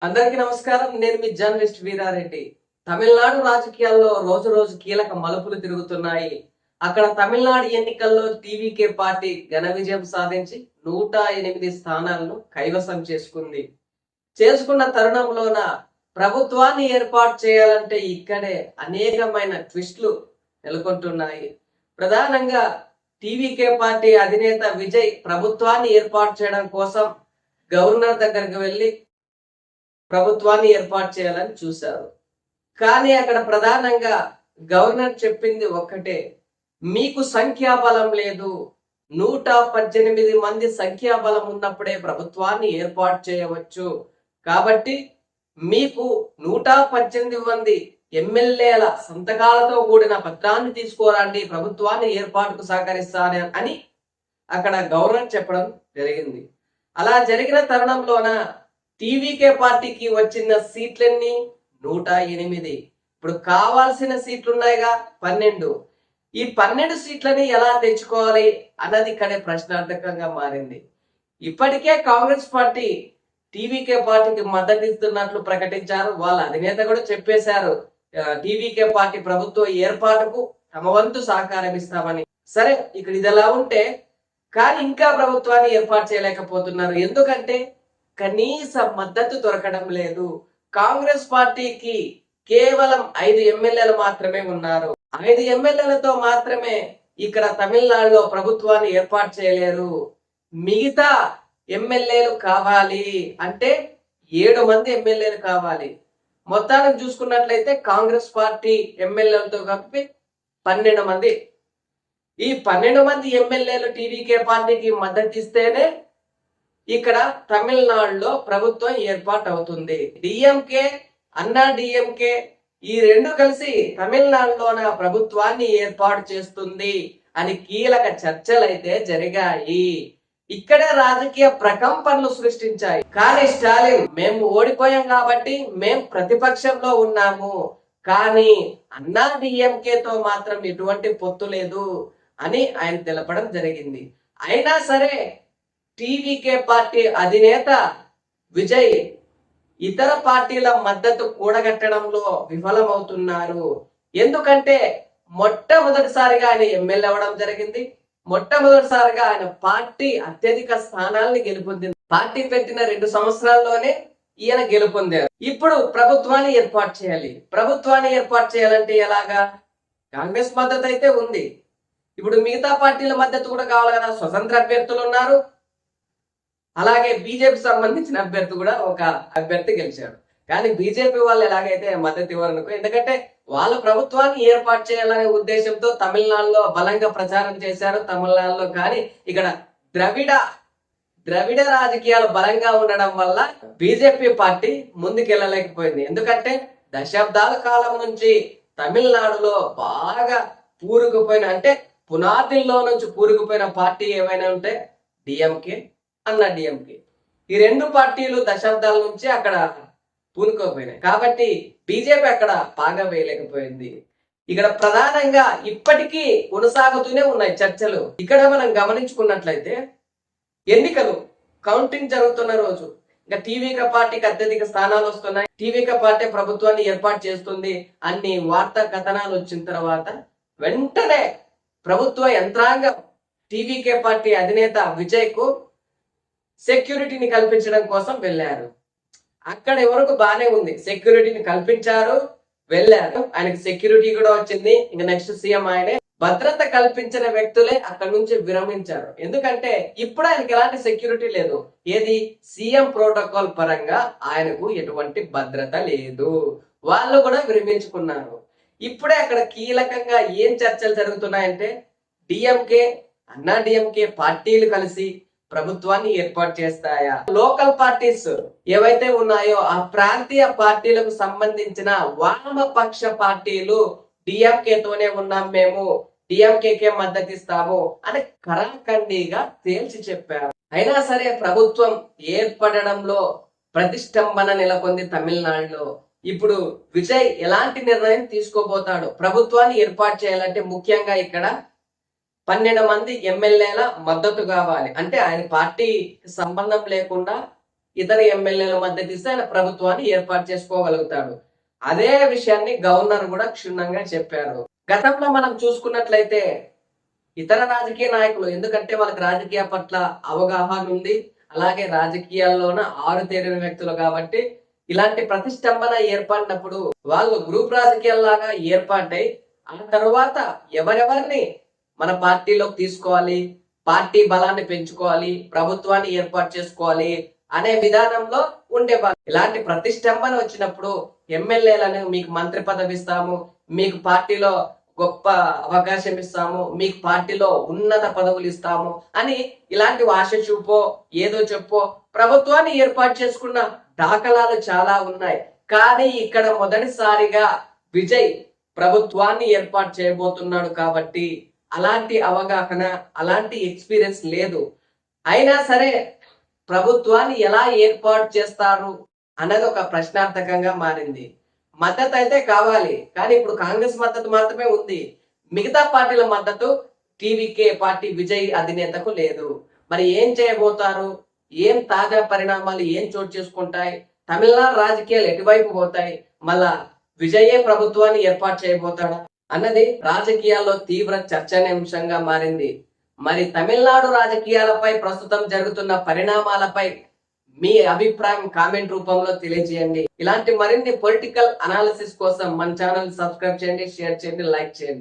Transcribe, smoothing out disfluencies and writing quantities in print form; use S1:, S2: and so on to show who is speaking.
S1: అందరికీ నమస్కారం. నేను మీ జర్నలిస్ట్ వీరారెడ్డి. తమిళనాడు రాజకీయాల్లో రోజు రోజు కీలక మలుపులు తిరుగుతున్నాయి. అక్కడ తమిళనాడు ఎన్నికల్లో టీవీకే పార్టీ ఘన విజయం సాధించి 108 స్థానాలను కైవసం చేసుకున్న తరుణంలోన ప్రభుత్వాన్ని ఏర్పాటు చేయాలంటే ఇక్కడే అనేకమైన ట్విస్టులు నెలకొంటున్నాయి. ప్రధానంగా టీవీకే పార్టీ అధినేత విజయ్ ప్రభుత్వాన్ని ఏర్పాటు చేయడం కోసం గవర్నర్ దగ్గరికి వెళ్లి ప్రభుత్వాన్ని ఏర్పాటు చేయాలని చూశారు. కానీ అక్కడ ప్రధానంగా గవర్నర్ చెప్పింది ఒక్కటే, మీకు సంఖ్యాబలం లేదు, 118 మంది సంఖ్యాబలం ఉన్నప్పుడే ప్రభుత్వాన్ని ఏర్పాటు చేయవచ్చు. కాబట్టి మీకు 118 మంది ఎమ్మెల్యేల సంతకాలతో కూడిన పత్రాన్ని తీసుకోరండి, ప్రభుత్వాన్ని ఏర్పాటుకు సహకరిస్తాను అని అక్కడ గవర్నర్ చెప్పడం జరిగింది. అలా జరిగిన తరుణంలోన టీవీకే పార్టీకి వచ్చిన సీట్లన్నీ 108. ఇప్పుడు కావాల్సిన సీట్లు ఉన్నాయిగా 12. ఈ 12 సీట్లని ఎలా తెచ్చుకోవాలి అన్నది ఇక్కడే ప్రశ్నార్థకంగా మారింది. ఇప్పటికే కాంగ్రెస్ పార్టీ టీవీకే పార్టీకి మద్దతు ఇస్తున్నట్లు ప్రకటించారు. వాళ్ళ అధినేత కూడా చెప్పేశారు, టీవీకే పార్టీ ప్రభుత్వ ఏర్పాటుకు తమ వంతు సహకారం ఇస్తామని. సరే, ఇక్కడ ఇది ఎలా ఉంటే కానీ ఇంకా ప్రభుత్వాన్ని ఏర్పాటు చేయలేకపోతున్నారు. ఎందుకంటే కనీస మద్దతు దొరకడం లేదు. కాంగ్రెస్ పార్టీకి కేవలం 5 ఎమ్మెల్యేలు మాత్రమే ఉన్నారు. 5 ఎమ్మెల్యేలతో మాత్రమే ఇక్కడ తమిళనాడులో ప్రభుత్వాన్ని ఏర్పాటు చేయలేరు. మిగతా ఎమ్మెల్యేలు కావాలి అంటే 7 మంది ఎమ్మెల్యేలు కావాలి. మొత్తానికి చూసుకున్నట్లయితే కాంగ్రెస్ పార్టీ ఎమ్మెల్యేలతో కలిపి 12 మంది. ఈ 12 మంది ఎమ్మెల్యేలు టీవీకే పార్టీకి మద్దతు ఇస్తేనే ఇక్కడ తమిళనాడులో ప్రభుత్వం ఏర్పాటు అవుతుంది. డిఎంకే, అన్నా డిఎంకే ఈ రెండు కలిసి తమిళనాడులోన ప్రభుత్వాన్ని ఏర్పాటు చేస్తుంది అని కీలక చర్చలైతే జరిగాయి. ఇక్కడే రాజకీయ ప్రకంపనలు సృష్టించాయి. కానీ స్టాలిన్, మేము ఓడిపోయాం కాబట్టి మేము ప్రతిపక్షంలో ఉన్నాము, కానీ అన్నా డిఎంకేతో మాత్రం ఎటువంటి పొత్తు లేదు అని ఆయన తెలపడం జరిగింది. అయినా సరే టీవీకే పార్టీ అధినేత విజయ్ ఇతర పార్టీల మద్దతు కూడగట్టడంలో విఫలమవుతున్నారు. ఎందుకంటే మొట్టమొదటిసారిగా ఆయన ఎమ్మెల్యే అవ్వడం జరిగింది. మొట్టమొదటిసారిగా ఆయన పార్టీ అత్యధిక స్థానాల్ని గెలుపొందింది. పార్టీ పెట్టిన 2 సంవత్సరాల్లోనే ఈయన గెలుపొందారు. ఇప్పుడు ప్రభుత్వాన్ని ఏర్పాటు చేయాలి. ప్రభుత్వాన్ని ఏర్పాటు చేయాలంటే ఎలాగా? కాంగ్రెస్ మద్దతు అయితే ఉంది. ఇప్పుడు మిగతా పార్టీల మద్దతు కూడా కావాలి కదా. స్వతంత్ర అభ్యర్థులు ఉన్నారు, అలాగే బీజేపీ సంబంధించిన అభ్యర్థి కూడా ఒక అభ్యర్థి గెలిచాడు. కానీ బీజేపీ వాళ్ళు ఎలాగైతే మద్దతు ఇవ్వరనుకో, ఎందుకంటే వాళ్ళ ప్రభుత్వాన్ని ఏర్పాటు చేయాలనే ఉద్దేశంతో తమిళనాడులో బలంగా ప్రచారం చేశారు. తమిళనాడులో కానీ ఇక్కడ ద్రవిడ రాజకీయాలు బలంగా ఉండడం వల్ల బీజేపీ పార్టీ ముందుకెళ్ళలేకపోయింది. ఎందుకంటే దశాబ్దాల కాలం నుంచి తమిళనాడులో బాగా పూరుకుపోయిన, అంటే పునాదిల్లో నుంచి పూరుకుపోయిన పార్టీ ఏమైనా ఉంటే డిఎంకే, అన్నా డిఎంకే. ఈ 2 పార్టీలు దశాబ్దాల నుంచి అక్కడ పూనుకోపోయినాయి. కాబట్టి బీజేపీ అక్కడ బాగా వేయలేకపోయింది. ఇక్కడ ప్రధానంగా ఇప్పటికీ కొనసాగుతూనే ఉన్నాయి చర్చలు. ఇక్కడ మనం గమనించుకున్నట్లయితే ఎన్నికలు కౌంటింగ్ జరుగుతున్న రోజు ఇంకా టీవీకే పార్టీకి అత్యధిక స్థానాలు వస్తున్నాయి, టీవీకే పార్టీ ప్రభుత్వాన్ని ఏర్పాటు చేస్తుంది అన్ని వార్తా కథనాలు వచ్చిన తర్వాత వెంటనే ప్రభుత్వ యంత్రాంగం టీవీకే పార్టీ అధినేత విజయ్ కు సెక్యూరిటీని కల్పించడం కోసం వెళ్ళారు. అక్కడ ఎవరికి బానే ఉంది, సెక్యూరిటీని కల్పించారు, వెళ్ళారు. ఆయనకి సెక్యూరిటీ కూడా వచ్చింది. ఇంకా నెక్స్ట్ సీఎం ఆయనే. భద్రత కల్పించిన వ్యక్తులే అక్కడ నుంచి విరమించారు. ఎందుకంటే ఇప్పుడు ఆయనకి ఎలాంటి సెక్యూరిటీ లేదు. ఏది? సీఎం ప్రోటోకాల్ పరంగా ఆయనకు ఎటువంటి భద్రత లేదు. వాళ్ళు కూడా విరమించుకున్నారు. ఇప్పుడే అక్కడ కీలకంగా ఏం చర్చలు జరుగుతున్నాయంటే డిఎంకే, అన్నా డిఎంకే పార్టీలు కలిసి ప్రభుత్వాన్ని ఏర్పాటు చేస్తాయా? లోకల్ పార్టీస్ ఏవైతే ఉన్నాయో ఆ ప్రాంతీయ పార్టీలకు సంబంధించిన వామపక్ష పార్టీలు డిఎంకేతోనే ఉన్నాం, మేము డిఎంకేకే మద్దతు ఇస్తాము అని కరాఖండిగా తేల్చి చెప్పారు. అయినా సరే ప్రభుత్వం ఏర్పడడంలో ప్రతిష్టంభన నెలకొంది తమిళనాడులో. ఇప్పుడు విజయ్ ఎలాంటి నిర్ణయం తీసుకోబోతాడు? ప్రభుత్వాన్ని ఏర్పాటు చేయాలంటే ముఖ్యంగా ఇక్కడ 12 మంది ఎమ్మెల్యేల మద్దతు కావాలి. అంటే ఆయన పార్టీ సంబంధం లేకుండా ఇతర ఎమ్మెల్యేల మద్దతు ఇస్తే ఆయన ప్రభుత్వాన్ని ఏర్పాటు చేసుకోగలుగుతాడు. అదే విషయాన్ని గవర్నర్ కూడా క్షుణ్ణంగా చెప్పారు. గతంలో మనం చూసుకున్నట్లయితే ఇతర రాజకీయ నాయకులు, ఎందుకంటే వాళ్ళకి రాజకీయ పట్ల అవగాహన ఉంది, అలాగే రాజకీయాల్లోన ఆరుతేరిన వ్యక్తులు కాబట్టి ఇలాంటి ప్రతిష్టంభన ఏర్పడినప్పుడు వాళ్ళు గ్రూప్ రాజకీయాల్లాగా ఏర్పాటై ఆ తర్వాత ఎవరెవరిని మన పార్టీలోకి తీసుకోవాలి, పార్టీ బలాన్ని పెంచుకోవాలి, ప్రభుత్వాన్ని ఏర్పాటు చేసుకోవాలి అనే విధానంలో ఉండేవాళ్ళు. ఇలాంటి ప్రతిష్టంభన వచ్చినప్పుడు ఎమ్మెల్యేలను మీకు మంత్రి పదవి ఇస్తాము, మీకు పార్టీలో గొప్ప అవకాశం ఇస్తాము, మీకు పార్టీలో ఉన్నత పదవులు ఇస్తాము అని ఇలాంటి ఆశ చూపో ఏదో చెప్పో ప్రభుత్వాన్ని ఏర్పాటు చేసుకున్న దాఖలాలు చాలా ఉన్నాయి. కానీ ఇక్కడ మొదటిసారిగా విజయ్ ప్రభుత్వాన్ని ఏర్పాటు చేయబోతున్నాడు కాబట్టి అలాంటి అవగాహన, అలాంటి ఎక్స్పీరియన్స్ లేదు. అయినా సరే ప్రభుత్వాన్ని ఎలా ఏర్పాటు చేస్తారు అన్నది ఒక ప్రశ్నార్థకంగా మారింది. మద్దతు అయితే కావాలి, కానీ ఇప్పుడు కాంగ్రెస్ మద్దతు మాత్రమే ఉంది. మిగతా పార్టీల మద్దతు టీవీకే పార్టీ విజయ్ అధినేతకు లేదు. మరి ఏం చేయబోతారు? ఏం తాజా పరిణామాలు ఏం చోటు చేసుకుంటాయి? తమిళనాడు రాజకీయాలు ఎటువైపు పోతాయి? మళ్ళా విజయే ప్రభుత్వాన్ని ఏర్పాటు చేయబోతాడా అన్నది రాజకీయాల్లో తీవ్ర చర్చనీయాంశంగా మారింది. మరి తమిళనాడు రాజకీయాలపై ప్రస్తుతం జరుగుతున్న పరిణామాలపై మీ అభిప్రాయం కామెంట్ రూపంలో తెలియజేయండి. ఇలాంటి మరిన్ని పొలిటికల్ అనాలిసిస్ కోసం మన ఛానల్ సబ్స్క్రైబ్ చేయండి, షేర్ చేయండి, లైక్ చేయండి.